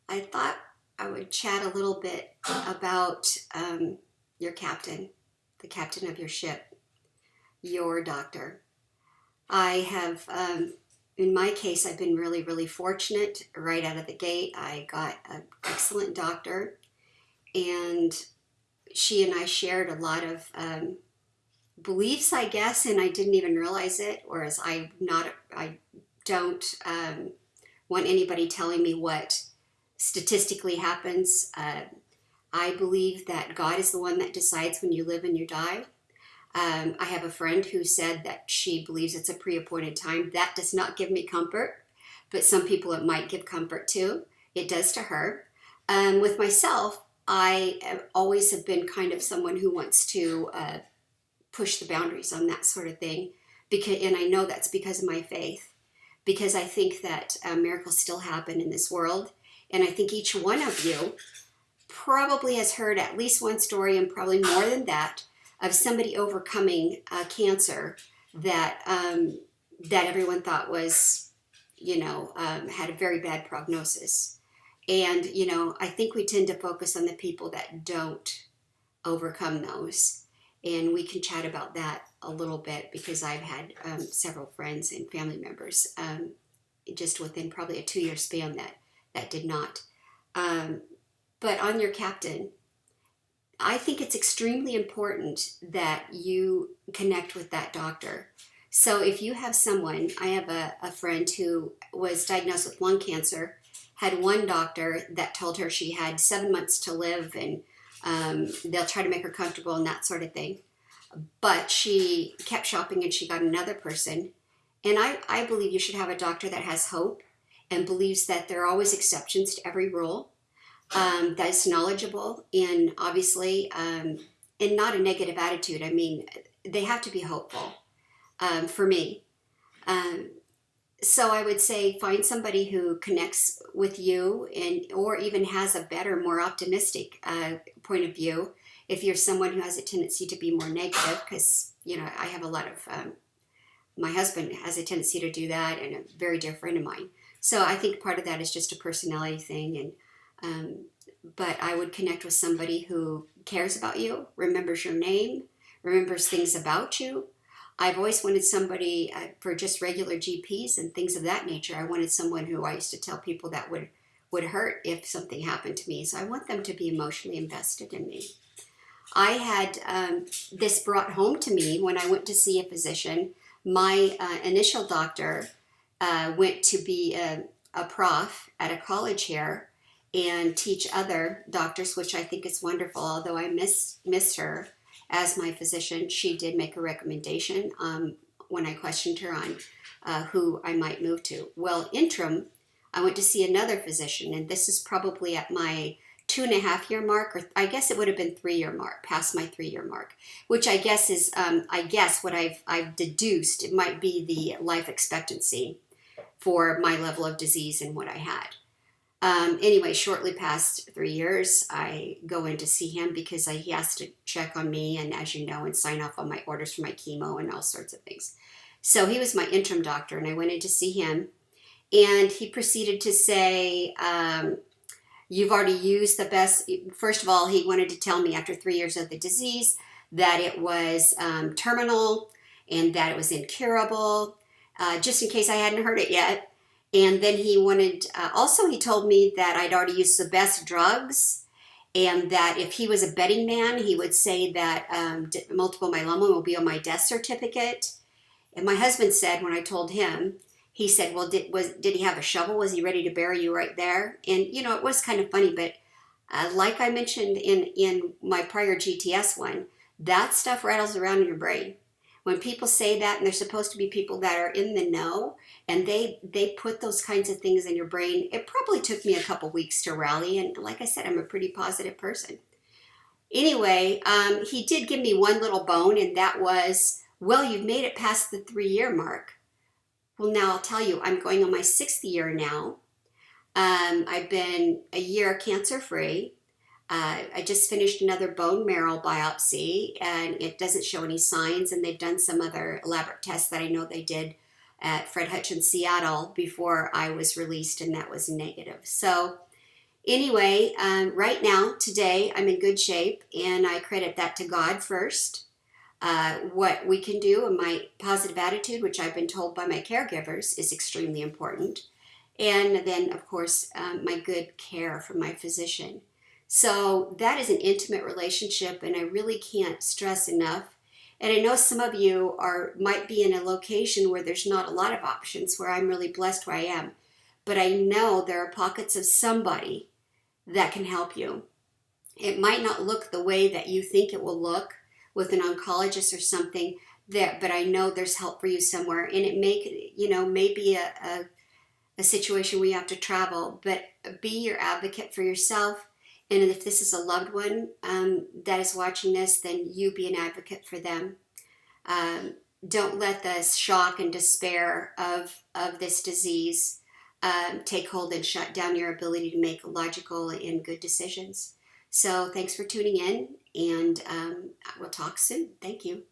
I thought I would chat a little bit about your captain, the captain of your ship, your doctor. I have, in my case, I've been really, really fortunate right out of the gate. I got an excellent doctor, and she and I shared a lot of beliefs, I guess, and I didn't even realize it. Whereas I don't want anybody telling me what statistically happens. I believe that God is the one that decides when you live and you die. I have a friend who said that she believes it's a pre-appointed time. That does not give me comfort, but some people it might give comfort to. It does to her. With myself, always have been kind of someone who wants to push the boundaries on that sort of thing, and I know that's because of my faith. Because I think that miracles still happen in this world, and I think each one of you probably has heard at least one story, and probably more than that, of somebody overcoming cancer that that everyone thought was, had a very bad prognosis. And I think we tend to focus on the people that don't overcome those, and we can chat about that a little bit because I've had several friends and family members just within probably a 2 year span that did not. Um, but on your captain, I think it's extremely important that you connect with that doctor. So if you have someone, I have a friend who was diagnosed with lung cancer, had one doctor that told her she had 7 months to live, and they'll try to make her comfortable and that sort of thing. But she kept shopping and she got another person. And I believe you should have a doctor that has hope and believes that there are always exceptions to every rule, that is knowledgeable, and obviously, and not a negative attitude. I mean, they have to be hopeful, for me. Um, so I would say find somebody who connects with you, and or even has a better, more optimistic point of view. If you're someone who has a tendency to be more negative, because I have a lot of my husband has a tendency to do that, and a very dear friend of mine. So I think part of that is just a personality thing, and but I would connect with somebody who cares about you, remembers your name, remembers things about you. I've always wanted somebody for just regular GPs and things of that nature. I wanted someone who I used to tell people that would hurt if something happened to me. So I want them to be emotionally invested in me. I had this brought home to me when I went to see a physician. My initial doctor went to be a prof at a college here and teach other doctors, which I think is wonderful. Although I miss her as my physician, she did make a recommendation when I questioned her on who I might move to. Well, interim, I went to see another physician, and this is probably at my 2.5 year mark, or I guess it would have been 3 year mark, past my 3 year mark, which I guess is, I guess what I've deduced, it might be the life expectancy for my level of disease and what I had. Anyway, shortly past 3 years, I go in to see him because he has to check on me, and as you know, and sign off on my orders for my chemo and all sorts of things. So he was my interim doctor, and I went in to see him, and he proceeded to say, you've already used the best. First of all, he wanted to tell me after 3 years of the disease that it was terminal and that it was incurable, just in case I hadn't heard it yet. And then he wanted, also he told me that I'd already used the best drugs, and that if he was a betting man, he would say that multiple myeloma will be on my death certificate. And my husband said, when I told him, he said, well, did he have a shovel? Was he ready to bury you right there? And, it was kind of funny, but like I mentioned in my prior GTS one, that stuff rattles around in your brain. When people say that, and they're supposed to be people that are in the know, and they put those kinds of things in your brain, it probably took me a couple weeks to rally. And like I said, I'm a pretty positive person. Anyway, he did give me one little bone, and that was, well, you've made it past the 3 year mark. Well, now I'll tell you, I'm going on my 6th year now. I've been a year cancer free. I just finished another bone marrow biopsy, and it doesn't show any signs. And they've done some other elaborate tests that I know they did at Fred Hutchins Seattle before I was released, and that was negative. So Anyway, right now, today, I'm in good shape, and I credit that to God first. What we can do, and my positive attitude, which I've been told by my caregivers is extremely important. And then, of course, my good care from my physician. So that is an intimate relationship, and I really can't stress enough. And I know some of you might be in a location where there's not a lot of options, where I'm really blessed where I am. But I know there are pockets of somebody that can help you. It might not look the way that you think it will look with an oncologist or something there, but I know there's help for you somewhere. And it may be a situation where you have to travel, but be your advocate for yourself. And if this is a loved one that is watching this, then you be an advocate for them. Um, don't let the shock and despair of this disease take hold and shut down your ability to make logical and good decisions. So thanks for tuning in, and we'll talk soon. Thank you.